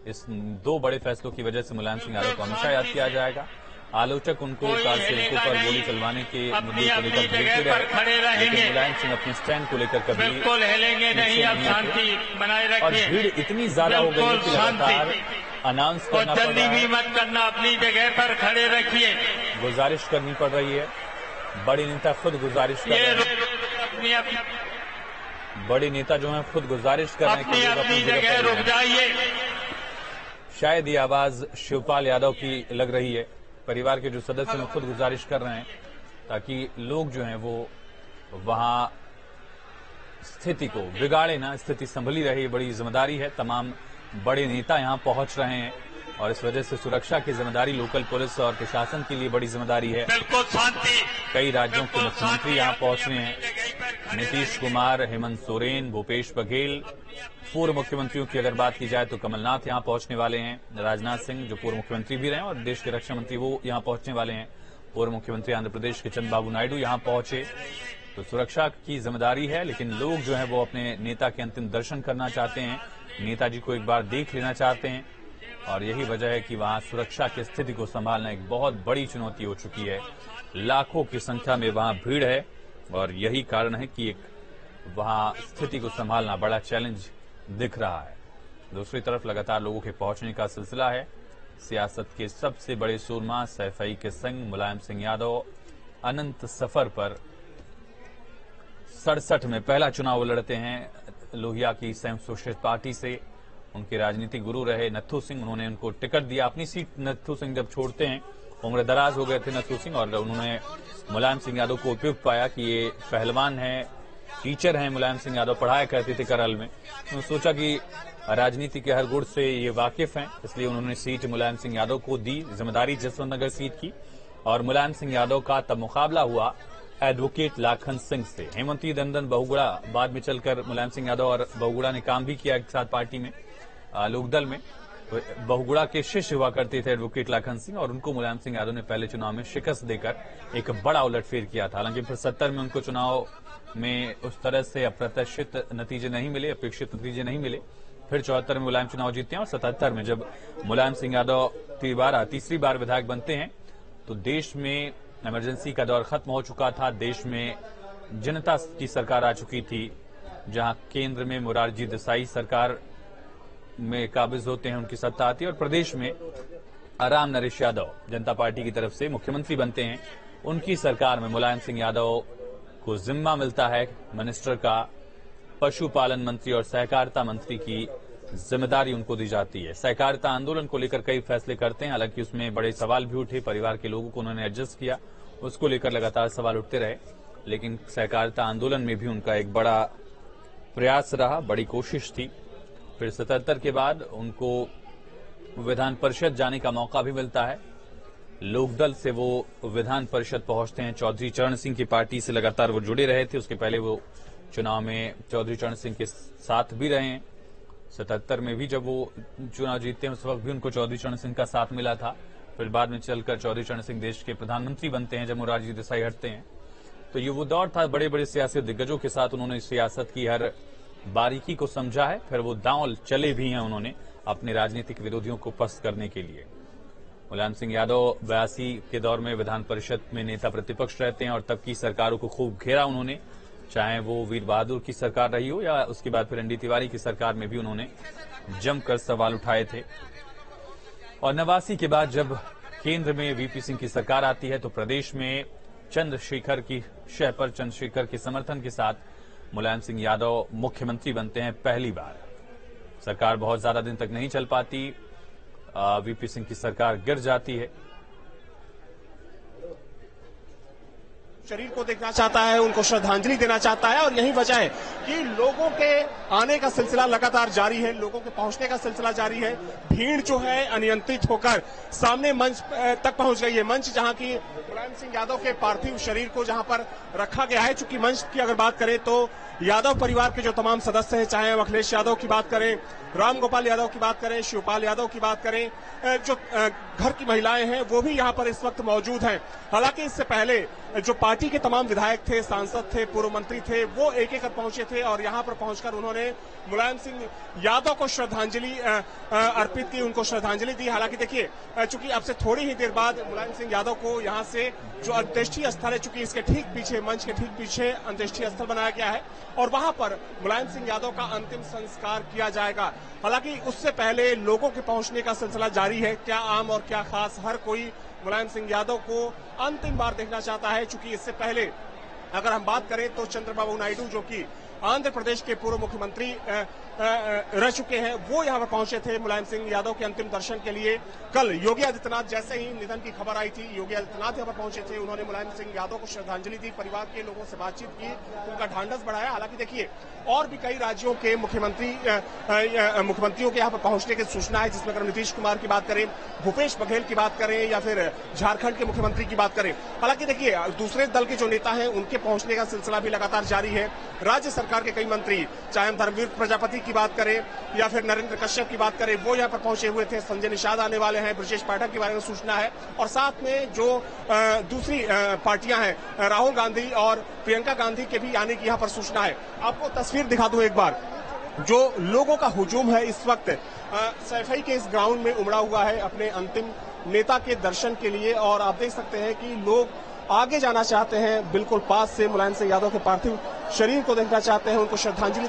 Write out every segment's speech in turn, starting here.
इस 2 बड़े फैसलों की वजह से मुलायम सिंह यादव को हमेशा याद किया जाएगा। आलोचक उनको कार सेवकों पर गोली चलवाने के मुद्दे को लेकर घेरते रहे, लेकिन मुलायम सिंह अपने स्टैंड को लेकर कभी हिलेंगे नहीं। आप शांति बनाए रखिए। और भीड़ इतनी ज्यादा हो गई कि लगातार अनाउंस करना पड़ रहा है। जल्दी भी मत करना, अपनी जगह पर खड़े रखिए। गुजारिश करनी पड़ रही है। बड़ी नेता खुद गुजारिश कर रहे हैं। बड़ी नेता जो है खुद गुजारिश कर रहे हैं कि अपनी जगह रुक जाइए। शायद ये आवाज शिवपाल यादव की लग रही है। परिवार के जो सदस्य हैं खुद गुजारिश कर रहे हैं ताकि लोग जो हैं वो वहां स्थिति को बिगाड़े ना, स्थिति संभली रहे। बड़ी जिम्मेदारी है। तमाम बड़े नेता यहां पहुंच रहे हैं और इस वजह से सुरक्षा की जिम्मेदारी लोकल पुलिस और प्रशासन के लिए बड़ी जिम्मेदारी है। बिल्कुल शांति। कई राज्यों के मुख्यमंत्री यहां पहुंच रहे हैं। नीतीश कुमार, हेमंत सोरेन, भूपेश बघेल, पूर्व मुख्यमंत्रियों की अगर बात की जाए तो कमलनाथ यहां पहुंचने वाले हैं। राजनाथ सिंह जो पूर्व मुख्यमंत्री भी रहे और देश के रक्षा मंत्री, वो यहां पहुंचने वाले हैं। पूर्व मुख्यमंत्री आंध्र प्रदेश के चंद्रबाबू नायडू यहां पहुंचे। तो सुरक्षा की जिम्मेदारी है, लेकिन लोग जो है वो अपने नेता के अंतिम दर्शन करना चाहते हैं, नेताजी को एक बार देख लेना चाहते हैं और यही वजह है कि वहां सुरक्षा की स्थिति को संभालना एक बहुत बड़ी चुनौती हो चुकी है। लाखों की संख्या में वहां भीड़ है और यही कारण है कि एक वहां स्थिति को संभालना बड़ा चैलेंज दिख रहा है। दूसरी तरफ लगातार लोगों के पहुंचने का सिलसिला है। सियासत के सबसे बड़े सूरमा सैफई के संग मुलायम सिंह यादव अनंत सफर पर 67 में पहला चुनाव लड़ते हैं लोहिया की संयुक्त सोशलिस्ट पार्टी से। उनके राजनीतिक गुरु रहे नत्थू सिंह, उन्होंने उनको टिकट दिया। अपनी सीट नत्थू सिंह जब छोड़ते हैं, उम्र दराज हो गए थे नत्थू सिंह और उन्होंने मुलायम सिंह यादव को उपयुक्त पाया कि ये पहलवान है, टीचर हैं। मुलायम सिंह यादव पढ़ाया करते थे करल में। उन्होंने सोचा कि राजनीति के हर गुण से ये वाकिफ हैं, इसलिए उन्होंने सीट मुलायम सिंह यादव को दी, जिम्मेदारी जसवंत नगर सीट की। और मुलायम सिंह यादव का तब मुकाबला हुआ एडवोकेट लाखन सिंह से। हेमंती दंदन बहुगुड़ा, बाद में चलकर मुलायम सिंह यादव और बहुगुड़ा ने काम भी किया एक साथ पार्टी में, लोकदल में। तो बहुगुड़ा के शिष्य हुआ करते थे एडवोकेट लाखन सिंह और उनको मुलायम सिंह यादव ने पहले चुनाव में शिकस्त देकर एक बड़ा उलटफेर किया था। हालांकि फिर 70 में उनको चुनाव में उस तरह से अप्रत्याशित नतीजे नहीं मिले, अपेक्षित नतीजे नहीं मिले। फिर 74 में मुलायम चुनाव जीतते हैं और 77 में जब मुलायम सिंह यादव तीसरी बार विधायक बनते हैं तो देश में इमरजेंसी का दौर खत्म हो चुका था। देश में जनता की सरकार आ चुकी थी, जहां केंद्र में मोरारजी देसाई सरकार में काबिज होते हैं, उनकी सत्ता आती है और प्रदेश में राम नरेश यादव जनता पार्टी की तरफ से मुख्यमंत्री बनते हैं। उनकी सरकार में मुलायम सिंह यादव को जिम्मा मिलता है मिनिस्टर का, पशुपालन मंत्री और सहकारिता मंत्री की जिम्मेदारी उनको दी जाती है। सहकारिता आंदोलन को लेकर कई फैसले करते हैं, हालांकि उसमें बड़े सवाल भी उठे। परिवार के लोगों को उन्होंने एडजस्ट किया, उसको लेकर लगातार सवाल उठते रहे, लेकिन सहकारिता आंदोलन में भी उनका एक बड़ा प्रयास रहा, बड़ी कोशिश थी। फिर 77 के बाद उनको विधान परिषद जाने का मौका भी मिलता है। लोकदल से वो विधान परिषद पहुंचते हैं। चौधरी चरण सिंह की पार्टी से लगातार वो जुड़े रहे थे। उसके पहले वो चुनाव में चौधरी चरण सिंह के साथ भी रहे हैं। 77 में भी जब वो चुनाव जीतते हैं उस वक्त भी उनको चौधरी चरण सिंह का साथ मिला था। फिर बाद में चलकर चौधरी चरण सिंह देश के प्रधानमंत्री बनते हैं जब मोरारजी देसाई हटते हैं। तो ये वो दौर था, बड़े बड़े सियासी दिग्गजों के साथ उन्होंने सियासत की हर बारीकी को समझा है। फिर वो दांव चले भी हैं उन्होंने अपने राजनीतिक विरोधियों को पस्त करने के लिए। मुलायम सिंह यादव 82 के दौर में विधान परिषद में नेता प्रतिपक्ष रहते हैं और तब की सरकारों को खूब घेरा उन्होंने, चाहे वो वीर बहादुर की सरकार रही हो या उसके बाद फिर एनडी तिवारी की सरकार में भी उन्होंने जमकर सवाल उठाए थे। और 89 के बाद जब केंद्र में वीपी सिंह की सरकार आती है तो प्रदेश में चंद्रशेखर की शह पर चंद्रशेखर के समर्थन के साथ मुलायम सिंह यादव मुख्यमंत्री बनते हैं पहली बार। सरकार बहुत ज्यादा दिन तक नहीं चल पाती, वीपी सिंह की सरकार गिर जाती है। शरीर को देखना चाहता है, उनको श्रद्धांजलि देना चाहता है और यही वजह है कि लोगों के आने का सिलसिला लगातार जारी है, लोगों के पहुंचने का सिलसिला जारी है। भीड़ जो है अनियंत्रित होकर सामने मंच तक पहुंच गई है। मंच जहां की मुलायम सिंह यादव के पार्थिव शरीर को जहां पर रखा गया है। चूंकि मंच की अगर बात करें तो यादव परिवार के जो तमाम सदस्य हैं, चाहे अखिलेश यादव की बात करें, राम गोपाल यादव की बात करें, शिवपाल यादव की बात करें, जो घर की महिलाएं हैं वो भी यहां पर इस वक्त मौजूद हैं। हालांकि इससे पहले जो पार्टी के तमाम विधायक थे, सांसद थे, पूर्व मंत्री थे, वो एक एक पहुंचे थे और यहां पर पहुंचकर उन्होंने मुलायम सिंह यादव को श्रद्धांजलि अर्पित की, उनको श्रद्धांजलि दी। हालांकि देखिए, चूंकि अब से थोड़ी ही देर बाद मुलायम सिंह यादव को यहां से जो अंत्येष्टि स्थल है, चूंकि इसके ठीक पीछे, मंच के ठीक पीछे अंत्येष्टि स्थल बनाया गया है और वहां पर मुलायम सिंह यादव का अंतिम संस्कार किया जाएगा। हालांकि उससे पहले लोगों के पहुंचने का सिलसिला जारी है। क्या आम और क्या खास, हर कोई मुलायम सिंह यादव को अंतिम बार देखना चाहता है। चूंकि इससे पहले अगर हम बात करें तो चंद्रबाबू नायडू, जो कि आंध्र प्रदेश के पूर्व मुख्यमंत्री रह चुके हैं, वो यहां पर पहुंचे थे मुलायम सिंह यादव के अंतिम दर्शन के लिए। कल योगी आदित्यनाथ, जैसे ही निधन की खबर आई थी, योगी आदित्यनाथ यहां पर पहुंचे थे, उन्होंने मुलायम सिंह यादव को श्रद्धांजलि दी, परिवार के लोगों से बातचीत की, उनका ढांढस बढ़ाया। हालांकि देखिए, और भी कई राज्यों के मुख्यमंत्रियों के यहां पर पहुंचने की सूचना है, जिसमें अगर नीतीश कुमार की बात करें, भूपेश बघेल की बात करें या फिर झारखंड के मुख्यमंत्री की बात करें। हालांकि देखिए, दूसरे दल के जो नेता हैं, उनके पहुंचने का सिलसिला भी लगातार जारी है। राज्य सरकार के कई मंत्री, चाहे हम धर्मवीर प्रजापति की बात करें या फिर नरेंद्र कश्यप की बात करें, वो यहां पर पहुंचे हुए थे। संजय निषाद आने वाले हैं, ब्रजेश पाठक के बारे में सूचना है और साथ में जो दूसरी पार्टियां हैं, राहुल गांधी और प्रियंका गांधी के भी आने की यहां पर सूचना है। आपको तस्वीर दिखा दूं एक बार, जो लोगों का हुजूम है इस वक्त सैफई के इस ग्राउंड में उमड़ा हुआ है अपने अंतिम नेता के दर्शन के लिए। और आप देख सकते हैं कि लोग आगे जाना चाहते हैं, बिल्कुल पास से मुलायम सिंह यादव के पार्थिव शरीर को देखना चाहते हैं, उनको श्रद्धांजलि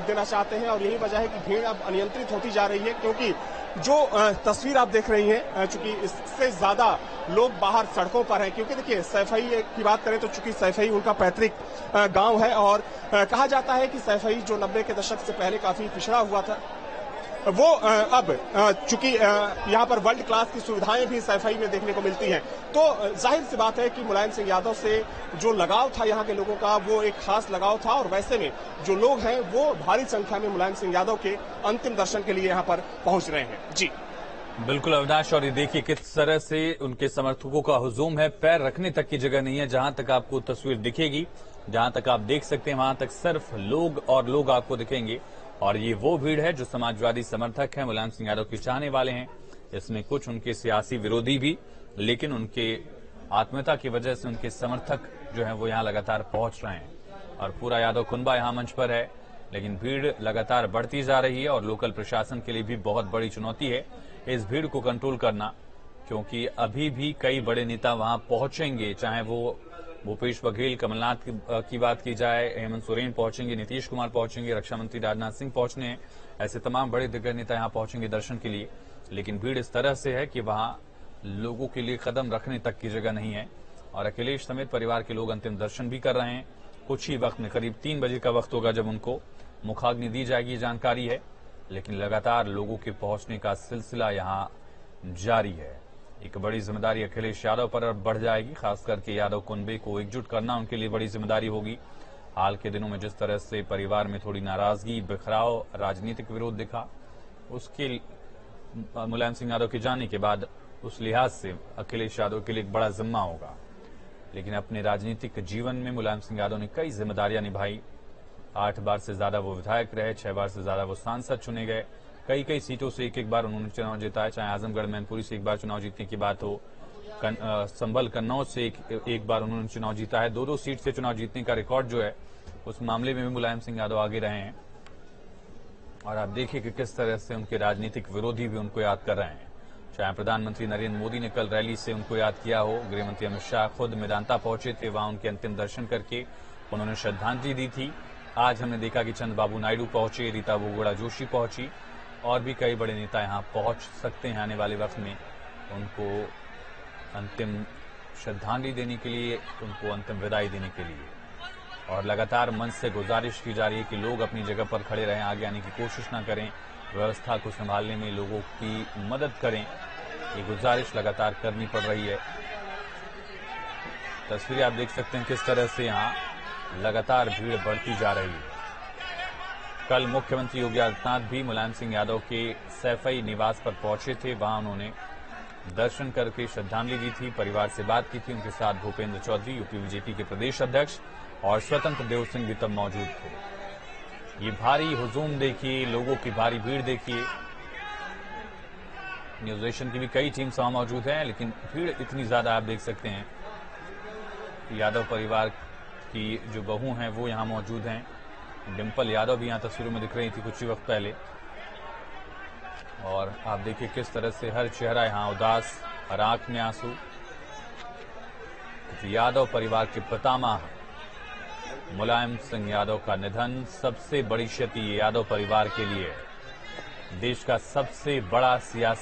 देना चाहते हैं। और यही वजह है कि भीड़ अब अनियंत्रित होती जा रही है, क्योंकि जो तस्वीर आप देख रही हैं, चूंकि इससे ज्यादा लोग बाहर सड़कों पर हैं। क्योंकि देखिए, सैफई की बात करें तो चूंकि सैफई उनका पैतृक गांव है और कहा जाता है कि सैफई जो 90 के दशक से पहले काफी पिछड़ा हुआ था, वो अब चूंकि यहाँ पर वर्ल्ड क्लास की सुविधाएं भी सैफई में देखने को मिलती हैं, तो जाहिर सी बात है कि मुलायम सिंह यादव से जो लगाव था यहाँ के लोगों का, वो एक खास लगाव था। और वैसे में जो लोग हैं, वो भारी संख्या में मुलायम सिंह यादव के अंतिम दर्शन के लिए यहाँ पर पहुंच रहे हैं। जी बिल्कुल अविनाश, और ये देखिए किस तरह से उनके समर्थकों का हुजूम है। पैर रखने तक की जगह नहीं है। जहां तक आपको तस्वीर दिखेगी, जहां तक आप देख सकते हैं, वहां तक सिर्फ लोग और लोग आपको दिखेंगे। और ये वो भीड़ है जो समाजवादी समर्थक हैं, मुलायम सिंह यादव के चाहने वाले हैं। इसमें कुछ उनके सियासी विरोधी भी, लेकिन उनके आत्मीयता की वजह से उनके समर्थक जो हैं वो यहां लगातार पहुंच रहे हैं। और पूरा यादव कुनबा यहां मंच पर है, लेकिन भीड़ लगातार बढ़ती जा रही है और लोकल प्रशासन के लिए भी बहुत बड़ी चुनौती है इस भीड़ को कंट्रोल करना, क्योंकि अभी भी कई बड़े नेता वहां पहुंचेंगे। चाहे वो भूपेश बघेल, कमलनाथ की बात की जाए, हेमंत सोरेन पहुंचेंगे, नीतीश कुमार पहुंचेंगे, रक्षा मंत्री राजनाथ सिंह पहुंचने हैं, ऐसे तमाम बड़े दिग्गज नेता यहां पहुंचेंगे दर्शन के लिए। लेकिन भीड़ इस तरह से है कि वहां लोगों के लिए कदम रखने तक की जगह नहीं है। और अखिलेश समेत परिवार के लोग अंतिम दर्शन भी कर रहे हैं। कुछ ही वक्त में, करीब 3 बजे का वक्त होगा जब उनको मुखाग्नि दी जाएगी, जानकारी है। लेकिन लगातार लोगों के पहुंचने का सिलसिला यहां जारी है। एक बड़ी जिम्मेदारी अखिलेश यादव पर अब बढ़ जाएगी, खास करके यादव कुनबे को एकजुट करना उनके लिए बड़ी जिम्मेदारी होगी। हाल के दिनों में जिस तरह से परिवार में थोड़ी नाराजगी, बिखराव, राजनीतिक विरोध दिखा, उसके मुलायम सिंह यादव के जाने के बाद उस लिहाज से अखिलेश यादव के लिए एक बड़ा जिम्मा होगा। लेकिन अपने राजनीतिक जीवन में मुलायम सिंह यादव ने कई जिम्मेदारियां निभाई। 8 बार से ज्यादा वो विधायक रहे, 6 बार से ज्यादा वो सांसद चुने गए, कई सीटों से एक बार उन्होंने चुनाव जीता है। चाहे आजमगढ़ मैनपुरी से एक बार चुनाव जीतने की बात हो, संभल कन्नौज से एक बार उन्होंने चुनाव जीता है। 2 सीट से चुनाव जीतने का रिकॉर्ड जो है, उस मामले में भी मुलायम सिंह यादव आगे रहे हैं। और आप देखिए कि किस तरह से उनके राजनीतिक विरोधी भी उनको याद कर रहे हैं। चाहे प्रधानमंत्री नरेंद्र मोदी ने कल रैली से उनको याद किया हो, गृहमंत्री अमित शाह खुद मेदांता पहुंचे थे, वहां उनके अंतिम दर्शन करके उन्होंने श्रद्धांजलि दी थी। आज हमने देखा कि चंद्रबाबू नायडू पहुंचे, रीता बहुगुणा जोशी पहुंची, और भी कई बड़े नेता यहां पहुंच सकते हैं आने वाले वक्त में उनको अंतिम श्रद्धांजलि देने के लिए, उनको अंतिम विदाई देने के लिए। और लगातार मंच से गुजारिश की जा रही है कि लोग अपनी जगह पर खड़े रहें, आगे आने की कोशिश न करें, व्यवस्था को संभालने में लोगों की मदद करें। ये गुजारिश लगातार करनी पड़ रही है। तस्वीरें आप देख सकते हैं किस तरह से यहां लगातार भीड़ बढ़ती जा रही है। कल मुख्यमंत्री योगी आदित्यनाथ भी मुलायम सिंह यादव के सैफई निवास पर पहुंचे थे, वहां उन्होंने दर्शन करके श्रद्धांजलि दी थी, परिवार से बात की थी। उनके साथ भूपेंद्र चौधरी, यूपी बीजेपी के प्रदेश अध्यक्ष, और स्वतंत्र देव सिंह भी तब मौजूद थे। ये भारी हुजूम देखिए, लोगों की भारी भीड़ देखिए। न्यूज एशियन की भी कई टीम्स वहां मौजूद हैं, लेकिन भीड़ इतनी ज्यादा आप देख सकते हैं यादव परिवार की जो बहू हैं वो यहां मौजूद हैं। डिंपल यादव भी यहां तस्वीरों में दिख रही थी कुछ ही वक्त पहले। और आप देखिए किस तरह से हर चेहरा यहां उदास, हर आंख में आंसू। यादव परिवार के पितामह मुलायम सिंह यादव का निधन सबसे बड़ी क्षति यादव परिवार के लिए। देश का सबसे बड़ा सियासी